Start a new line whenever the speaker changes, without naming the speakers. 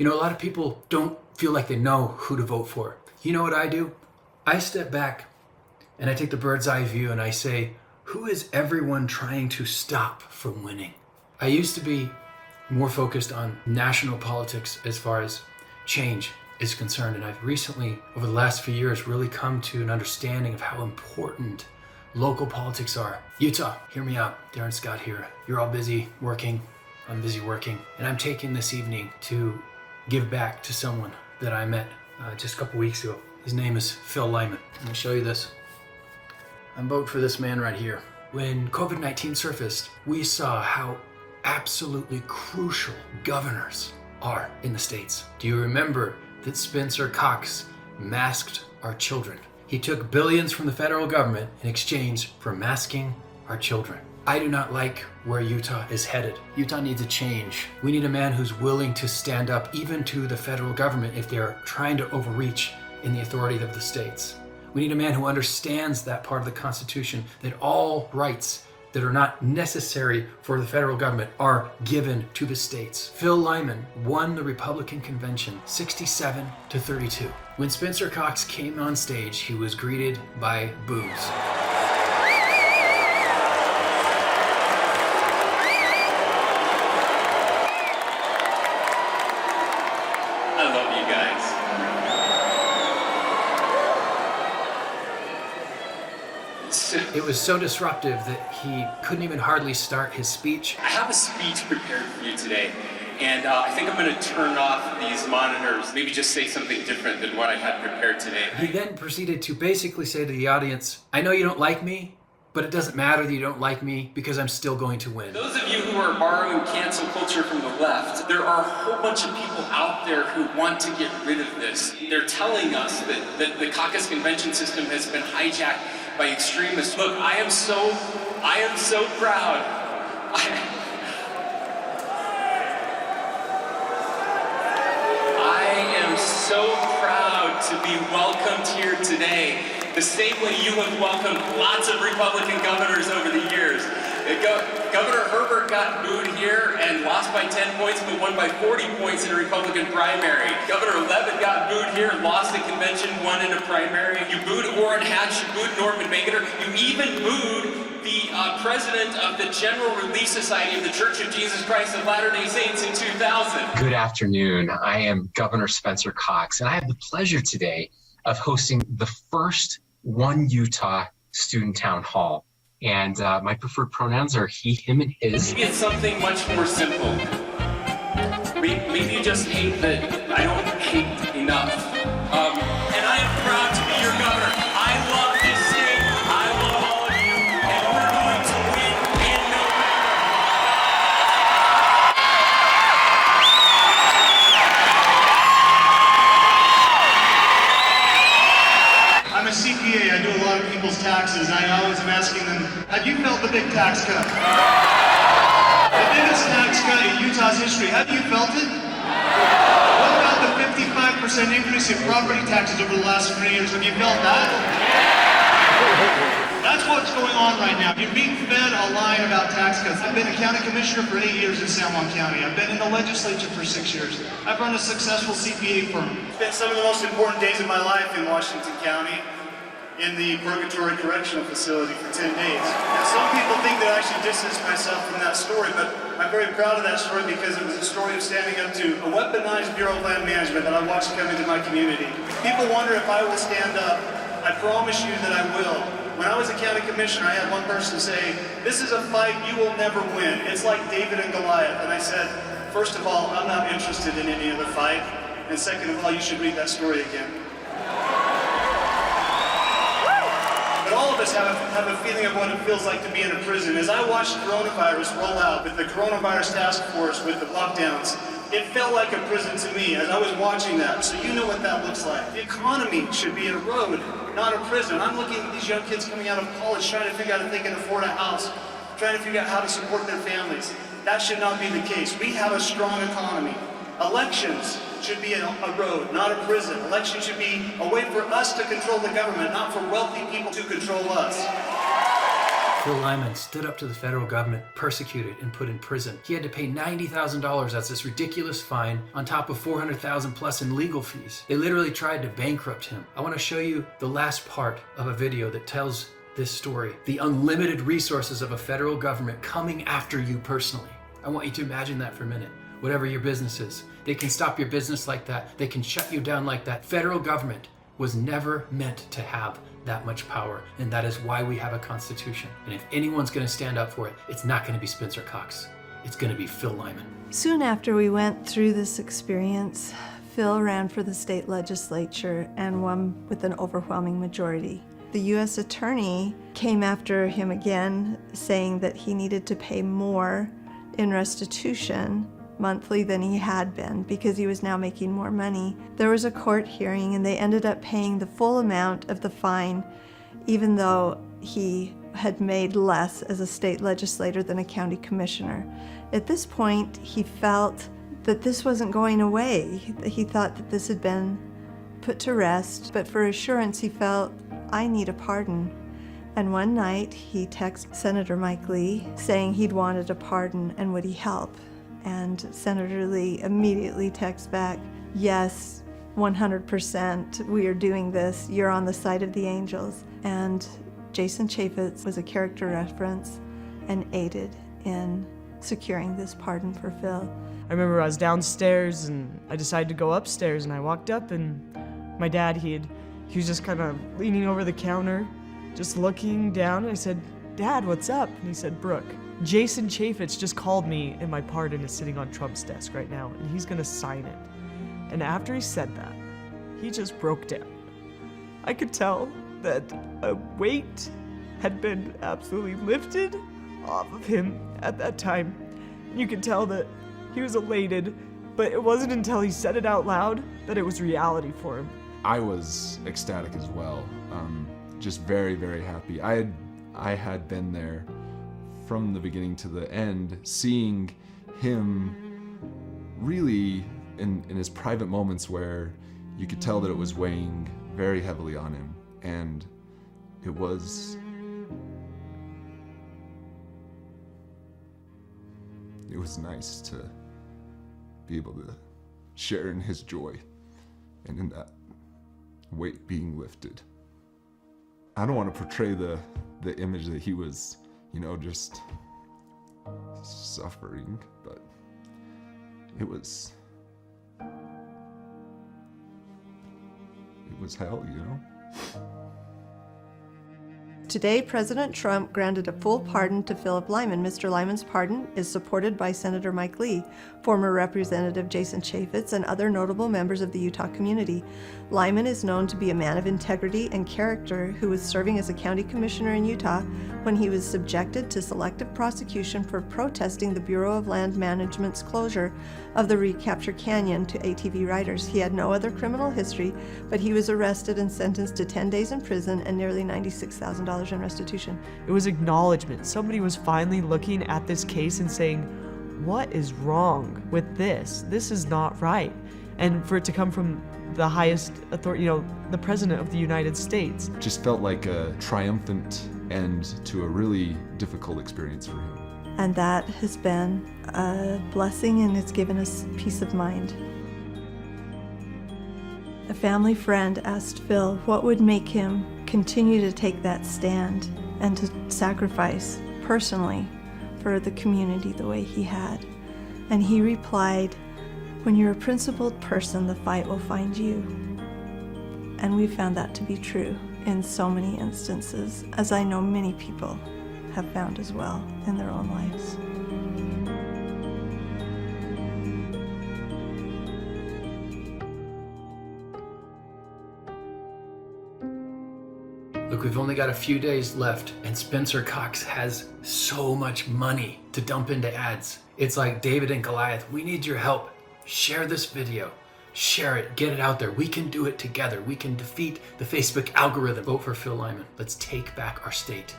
You know, a lot of people don't feel like they know who to vote for. You know what I do? I step back and I take the bird's eye view and I say, who is everyone trying to stop from winning? I used to be more focused on national politics as far as change is concerned, and I've recently, over the last few years, really come to an understanding of how important local politics are. Utah, hear me out. Darren Scott here. You're all busy working. I'm busy working. And I'm taking this evening to give back to someone that I met just a couple weeks ago. His name is Phil Lyman. I'm gonna show you this. I'm voting for this man right here. When COVID-19 surfaced, we saw how absolutely crucial governors are in the states. Do you remember that Spencer Cox masked our children? He took billions from the federal government in exchange for masking our children. I do not like where Utah is headed. Utah needs a change. We need a man who's willing to stand up even to the federal government if they're trying to overreach in the authority of the states. We need a man who understands that part of the Constitution, that all rights that are not necessary for the federal government are given to the states. Phil Lyman won the Republican convention 67-32. When Spencer Cox came on stage, he was greeted by boos.
I love you guys.
It was so disruptive that he couldn't even hardly start his speech.
I have a speech prepared for you today, and I think I'm going to turn off these monitors, maybe just say something different than what I had prepared today.
He then proceeded to basically say to the audience, I know you don't like me, but it doesn't matter that you don't like me because I'm still going to win.
Those of you who are borrowing cancel culture from the left, there are a whole bunch of people out there who want to get rid of this. They're telling us that the caucus convention system has been hijacked by extremists. Look, I am so proud. I am so proud to be welcomed here today, the same way you have welcomed lots of Republican governors over the years. Governor Herbert got booed here and lost by 10 points, but won by 40 points in a Republican primary. Governor Levitt got booed here, lost the convention, won in a primary. You booed Orrin Hatch, you booed Norman Baker, you even booed the president of the General Relief Society of the Church of Jesus Christ of Latter-day Saints in 2000.
Good afternoon. I am Governor Spencer Cox, and I have the pleasure today of hosting the first One Utah Student Town Hall. And my preferred pronouns are he, him, and his.
Maybe it's something much more simple. Maybe you just hate that I don't hate enough. And I am proud to be your governor. I love this state. I love all of you. And we're going to win in November.
I'm a CPA. I do a lot of people's taxes. I always am asking them, have you felt the big tax cut? The biggest tax cut in Utah's history. Have you felt it? What about the 55% increase in property taxes over the last 3 years? Have you felt that? That's what's going on right now. You're being fed a line about tax cuts. I've been a county commissioner for 8 years in San Juan County. I've been in the legislature for 6 years. I've run a successful CPA firm. Spent some of the most important days of my life in Washington County in the Purgatory Correctional Facility for 10 days. Now, some people think that I should distance myself from that story, but I'm very proud of that story because it was a story of standing up to a weaponized Bureau of Land Management that I watched come into my community. People wonder if I will stand up. I promise you that I will. When I was a county commissioner, I had one person say, this is a fight you will never win. It's like David and Goliath. And I said, first of all, I'm not interested in any other fight. And second of all, you should read that story again. But all of us have a feeling of what it feels like to be in a prison. As I watched coronavirus roll out with the coronavirus task force, with the lockdowns, it felt like a prison to me as I was watching that. So you know what that looks like. The economy should be a road, not a prison. I'm looking at these young kids coming out of college trying to figure out if they can afford a house, trying to figure out how to support their families. That should not be the case. We have a strong economy. Elections should be a road, not a prison. Elections should be a way for us to control the government, not for wealthy people to control us.
Phil Lyman stood up to the federal government, persecuted and put in prison. He had to pay $90,000 as this ridiculous fine on top of $400,000 plus in legal fees. They literally tried to bankrupt him. I want to show you the last part of a video that tells this story. The unlimited resources of a federal government coming after you personally. I want you to imagine that for a minute. Whatever your business is, they can stop your business like that. They can shut you down like that. Federal government was never meant to have that much power, and that is why we have a constitution. And if anyone's going to stand up for it, it's not going to be Spencer Cox. It's going to be Phil Lyman.
Soon after we went through this experience, Phil ran for the state legislature and won with an overwhelming majority. The U.S. attorney came after him again, saying that he needed to pay more in restitution monthly than he had been because he was now making more money. There was a court hearing and they ended up paying the full amount of the fine, even though he had made less as a state legislator than a county commissioner. At this point, he felt that this wasn't going away. He thought that this had been put to rest, but for assurance, he felt, I need a pardon. And one night, he texted Senator Mike Lee saying he'd wanted a pardon and would he help? And Senator Lee immediately texts back, yes, 100%, we are doing this. You're on the side of the angels. And Jason Chaffetz was a character reference and aided in securing this pardon for Phil.
I remember I was downstairs and I decided to go upstairs, and I walked up and my dad, he was just kind of leaning over the counter, just looking down, and I said, Dad, what's up? And he said, Brooke, Jason Chaffetz just called me and my pardon is sitting on Trump's desk right now and he's gonna sign it. And after he said that, he just broke down. I could tell that a weight had been absolutely lifted off of him at that time. You could tell that he was elated, but it wasn't until he said it out loud that it was reality for him.
I was ecstatic as well, just very, very happy. I had been there from the beginning to the end, seeing him really in his private moments where you could tell that it was weighing very heavily on him, and it was nice to be able to share in his joy and in that weight being lifted. I don't want to portray the image that he was, just suffering, but it was hell,
Today, President Trump granted a full pardon to Philip Lyman. Mr. Lyman's pardon is supported by Senator Mike Lee, former Representative Jason Chaffetz, and other notable members of the Utah community. Lyman is known to be a man of integrity and character who was serving as a county commissioner in Utah when he was subjected to selective prosecution for protesting the Bureau of Land Management's closure of the Recapture Canyon to ATV riders. He had no other criminal history, but he was arrested and sentenced to 10 days in prison and nearly $96,000 in restitution.
It was acknowledgement. Somebody was finally looking at this case and saying, what is wrong with this? This is not right. And for it to come from the highest authority, the President of the United States.
Just felt like a triumphant end to a really difficult experience for him.
And that has been a blessing, and it's given us peace of mind. A family friend asked Phil what would make him continue to take that stand and to sacrifice personally for the community the way he had. And he replied, when you're a principled person, the fight will find you. And we found that to be true in so many instances, as I know many people have found as well in their own lives.
Look, we've only got a few days left, and Spencer Cox has so much money to dump into ads. It's like David and Goliath. We need your help. Share this video. Share it. Get it out there. We can do it together. We can defeat the Facebook algorithm. Vote for Phil Lyman. Let's take back our state.